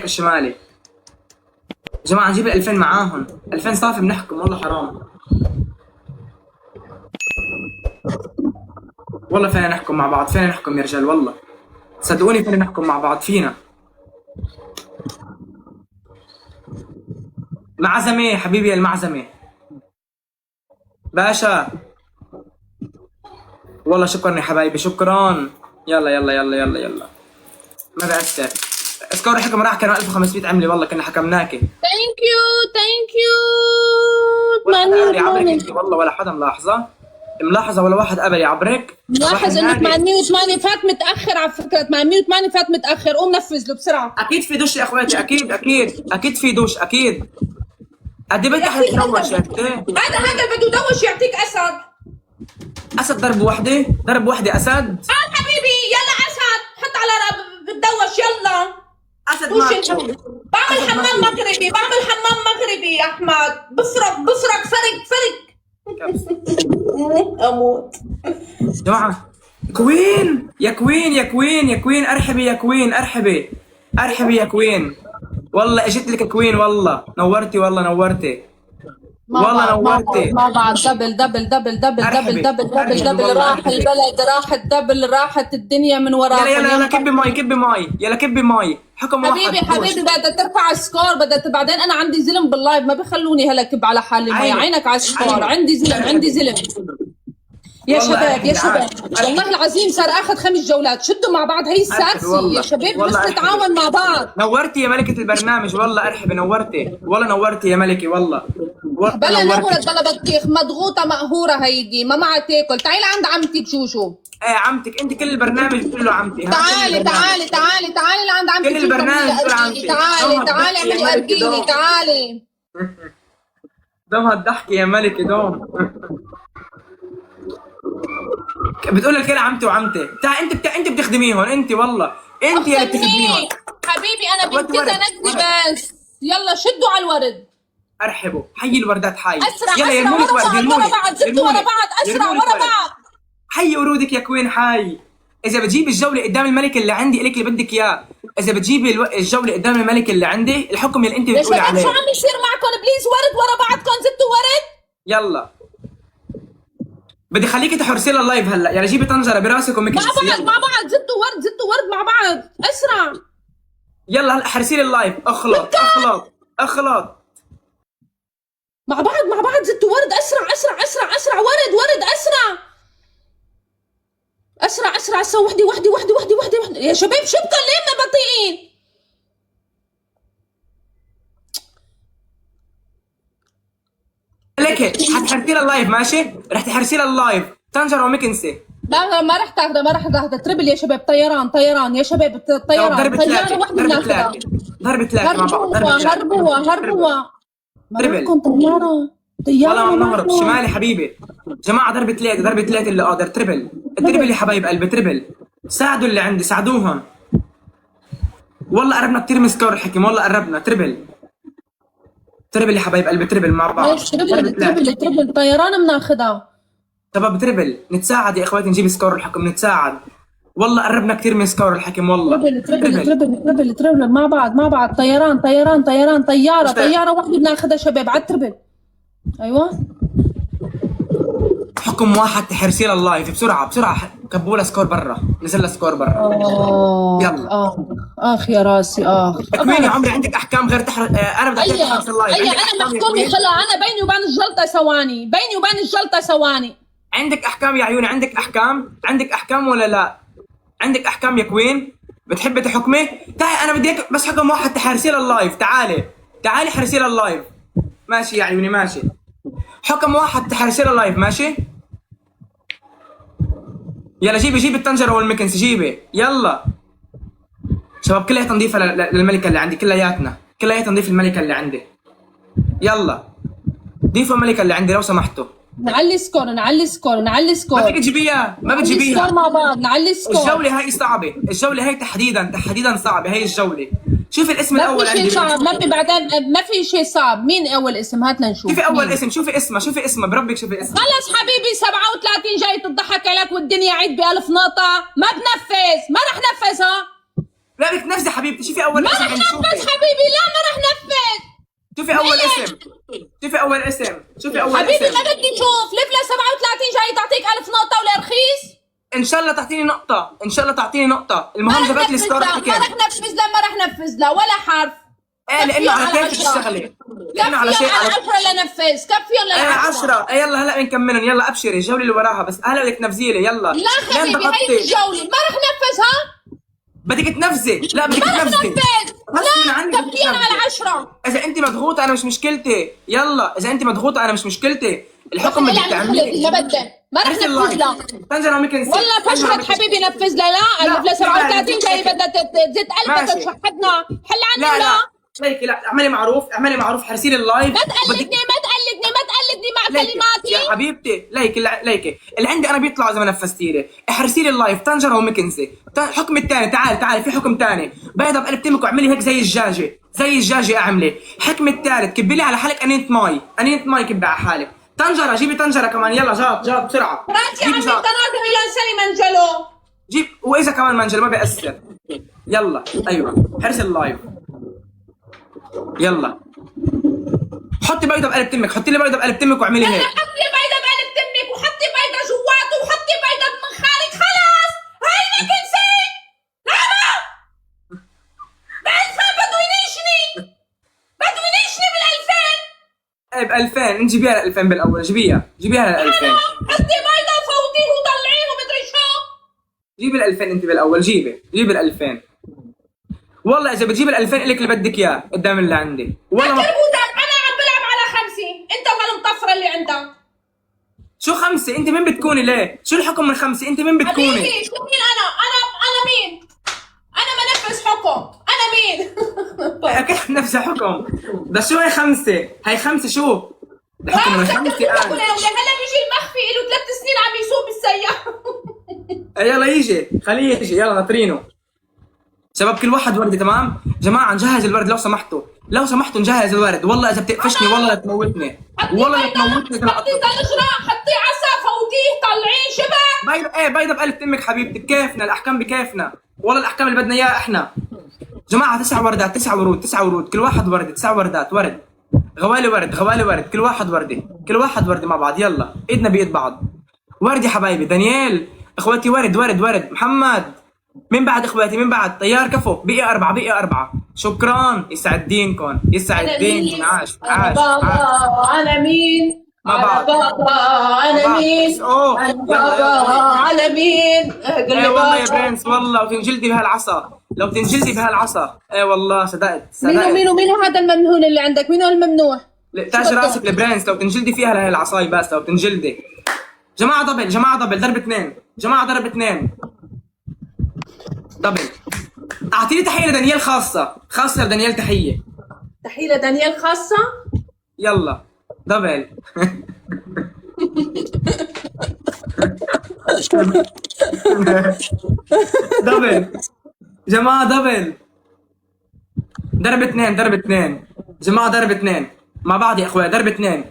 الشمالي. يا جماعه نجيب ال 2000 معاهم، 2000 صافي بنحكم والله حرام. والله فينا نحكم مع بعض، فينا نحكم يا رجال والله. صدقوني فينا نحكم مع بعض فينا. معزمة حبيبي المعزمة. باشا والله شكرا يا حبايبي شكرا. يلا يلا يلا يلا يلا. ما بأثر. سكور الحكم راح كانوا 1500 عملة والله كنا حكمناكي. ثانك يو ثانك يو. والله ولا حدا ملاحظة ولا واحد قبل يعبرك. ملاحظ انه 808 فات متأخر على فكرة، 808 فات متأخر، قوم نفذ له بسرعة. أكيد في دوش يا اخواتي، أكيد أكيد أكيد في دوش أكيد. قد ايه بدك تدوش يا اختي؟ هذا بده يدوش يعطيك أسد. أسد ضرب وحدة؟ ضرب وحدة أسد؟ حبيبي يلا أسد، حط على بتدوش يلا. أسد ما بعمل حمام مغربي، بعمل حمام مغربي يا أحمد. بفرك فرق. أموت. جماعة كوين يا كوين يا كوين يا كوين، ارحبي يا كوين، ارحبي يا كوين. والله اجيت لك كوين والله، نورتي والله نورتي والله نورتي. ما بعد دبل راح البلد، راحت دبل، راحت الدنيا من وراك. يلا يلا كبي ماي يلا كبي ماي. حكم واحد حبيبي بدها ترفع السكور، بعدين انا عندي زلم باللايف ما بخلوني هلا كب على حالي المي. عينك على السكور. عندي زلم يا شباب والله العظيم صار اخذ 5 جولات. شدوا مع بعض، هي السادسه يا شباب، بس نتعاون مع بعض. نورتي يا ملكة البرنامج والله، ارحبي نورتي يا ملكي والله. بلا نورت بلا بطيخ، مضغوطه مقهوره هيدي ما معها تاكل. تعالي عند عمتك شوشو. ايه عمتك انت، كل البرنامج كله عمتي. تعالي لعند عمتك. كل البرنامج كله عمتي. تعالي اعملي ارجيني تعالي. دوم هالضحكة يا ملكي دوم. بتقول الكل عمتي وعمتي. انت بتخدميهم انت والله، انت اللي بتخدميهم حبيبي. انا بدي كذا نجدي بس. يلا شدوا على الورد. ارحبوا، حي الوردات حي. اسرع يلا اسرع ورا بعض زدوا ورا بعض اسرع ورا بعض. حي ورودك يا كوين حي. اذا بتجيبي الجوله قدام الملك اللي عندي الك اللي بدك اياه، اذا بتجيبي الجوله قدام الملك اللي عندي الحكم اللي انت بتقولي عليه. شو عم يصير معكم؟ بليز ورد ورا بعضكم، زدوا ورد. يلا بدي خليكي تحرسي لها اللايف هلا. يلا جيبي طنجره براسك ومكشفي مع بعض زدوا ورد مع بعض اسرع. يلا هلا حرسي لي اللايف. اخلط مع بعض زدوا ورد. اسرع ورد اسرع. سو وحده يا شباب. شبكه ليه ما بطيئين؟ لك حتحرسي لها اللايف ماشي؟ رح تحرسي لها اللايف طنجره ومكنسه. لا ما رح تاخذها تربل يا شباب. طيران يا شباب. طيران طياره وحده بناخذها. ضرب 3 مع بعض. هربوا تربل والله ما نهرب. شمالي حبيبي جماعه. ضرب 3 اللي قادر. تربل يا حبايب قلبي. تربل ساعدوا اللي عندي، ساعدوهم والله. قربنا كثير من سكور الحكم والله، قربنا. تربل يا حبايب قلبي. تربل مع بعض. تربل طيران بناخذها. شباب تربل نتساعد يا اخواتي، نجيب سكور الحكم نتساعد والله. قربنا كثير من سكور الحكم والله. تربل مع بعض. طيران طياره واحده بناخذها شباب على التربل. ايوه حكم واحد تحرسي لها اللايف بسرعه كبوله سكور برا. نزل لها سكور برا. يلا اخ يا راسي كوين يا عمري. عندك احكام غير انا بدي احرس اللايف. انا محكومي خلا. انا بيني وبين الجلطه ثواني. عندك احكام يا عيوني. عندك احكام ولا لا؟ عندك احكام يا كوين؟ بتحبي تحكمي؟ تعالي انا بدي بس حكم واحد تحرسي لها اللايف. تعالي حرسي لها اللايف. ماشي يا عيوني ماشي. حكم واحد تحرسي لها اللايف ماشي. يلا جيبي الطنجره والمكنسه جيبي يلا شباب. كلها تنظيفها للملكه اللي عندي. كلياتنا نضيف الملكه اللي عندي. يلا ضيفوا الملكه اللي عندي لو سمحتوا. نعلي سكور. ما فيك تجيبيها. سكور مع بعض. نعلي سكور. الجوله هاي صعبه. الجوله هاي تحديدا صعبه. هي الجوله. شوفي الاسم الاول عندي. ما في شيء صعب. ما في شيء صعب. مين اول اسم؟ هات لنشوف. شوفي اول اسم. شوفي اسمها بربك. شوفي اسمها. خلص حبيبي. 37 جاي تضحك عليك والدنيا عيد ب1000 نقطه. ما بنفذ. ما رح نفذها. لا بدك تنفذي حبيبتي، شوفي اول ما اسم رح عندي، نفذ شوفي حبيبي، لا ما رح نفذ. شوفي اول ليه؟ اسم، شوفي اول اسم، شوفي اول حبيبي اسم. ما بدي اشوف لفله 37 جاي تعطيك 1000 نقطه ولا رخيص. ان شاء الله تعطيني نقطة، ان شاء الله تعطيني نقطة، ما المهم رح جابت لي نفذ ستار لا، ما حكم. رح نفذ لا، ما رح نفذ لا ولا حرف. ايه لانه على كفيهم كيفك 10. الشغلة، لانه على كفيهم شيء على على 10 لنفذ، كفيهم ايه لل10. 10. ايه يلا هلا بنكملهم، يلا ابشري الجولة اللي وراها، بس هلا بدك تنفذي لي يلا. لا لين حبيبي هي ضغطتي الجوله ما رح نفذها. بدك تنفذي، لا بدك ما رح تنفذي. نفذ غصباً لا، عنك بدك كفيهم على تنفذي. 10. اذا انت مضغوطة انا مش مشكلتي، يلا اذا انت مضغوطة انا مش مشكلتي، الحكم بدك تعمليه. ما بدك، ما رح حرسي نفذ اللايف. لا. طنجرة ومكنسي. والله فشلت حبيبي، نفذ لا لا. لا، ل 37 جاي لا، بدها تزيد 1000 بدها ماشي. تشحدنا. حل عني لا ولا لا ليكي، لا اعملي معروف، اعملي معروف، حرسي لي اللايف. ما تقلدني ما تقلدني ما تقلدني مع ليكي يا كلماتي. حبيبتي، ليكي اللي عندي انا بيطلع اذا ما نفذتي لي. احرسي لي اللايف طنجره ومكنسي. الحكم الثاني، تعال في حكم ثاني، بيضه بقلب تمك واعملي هيك زي الدجاجه، زي الدجاجه اعملي. الحكم الثالث كبي لي على حالك انينه مي، انينه مي كبي على حالك. طنجره جيبي طنجره كمان، يلا جات بسرعه. راسي عمي جيبي 3 مليون سنه منجلو. جيب، واذا كمان منجل ما بيأثر. يلا ايوه حرسي اللايف. يلا حطي بيضه بقلب تمك، حطي لي بيضه بقلب تمك واعملي يلا هيك. حطي بيضه بقلب تمك وحطي بيضه جواته وحطي بيضه بمنخارك. خلاص هاي المكنسه. لعبه ب2000 بده ينيشني بال2000. ايه ب 2000 انت جيبيها ل 2000 بالاول، جيبيها ل 2000. حطي بيضه وفوتيه وطلعيه ومدري شو. جيبي ال 2000 انت بالاول، جيبي ال 2000. والله اذا بتجيب ال 2000 لك اللي بدك اياه قدام اللي عندي. والله ما تربوزك انا عم بلعب على 5. انت وهالمطفره اللي عندك. شو 5؟ انت مين بتكوني ليه؟ شو الحكم من 5؟ انت مين بتكوني؟ حبيبي شو مين انا مين؟ انا منفذ حكم. انا مين؟ اكيد نفس الحكم. بس شو هي 5؟ هي 5 شو؟ الحكم من 5 هلا بيجي المخفي له 3 سنين عم يسوق بالسيارة. يلا يجي، خليه يجي، يلا ناطرينه. شباب كل واحد وردة، تمام؟ جماعة نجهز الورد لو سمحتوا، لو سمحتوا نجهز الورد، والله إذا بتقفشني والله لا تموتني، والله لا تموتني. حطي طنجرة، حطي عصا، فوتيه، طلعيه شبك. بيضة ايه، بيضة بقلب تمك حبيبتي، بكيفنا الاحكام بكيفنا، والله الاحكام اللي بدنا اياها احنا. جماعة 9 وردات، 9 ورود، 9 ورود، كل واحد وردة، 9 وردات، ورد. غوالي ورد، غوالي ورد، كل واحد وردة، كل واحد وردة مع بعض، يلا ايدنا بايد بعض. ورد يا حبايبي، دانيال، اخواتي ورد ورد ورد، محمد، مين بعد اخواتي، مين بعد؟ طيار كفو، بقي 4، بقي 4. شكرا، يسعد دينكم، يسعد دينكم، عاش عاش عاش. أنا مين؟ مع بعض. بابا أنا مين؟ اوه أنا بابا على مين؟ ايه والله يا برنس، والله وتنجلدي بهالعصا، لو تنجلدي بهالعصا، ايه والله صدقت مينو هذا الممنون اللي عندك؟ مينو الممنوع؟ تاج راسك البرنس، لو تنجلدي فيها لهي العصاي، بس لو تنجلدي. جماعة دبل، جماعة دبل، ضرب 2، جماعة ضرب 2 دبل. اعطيني تحية لدانيال، خاصة لدانيال، تحية لدانيال خاصة. يلا دبل. دبل جماعة، دبل ضرب 2 جماعة، ضرب 2 مع بعض يا اخويا، ضرب 2.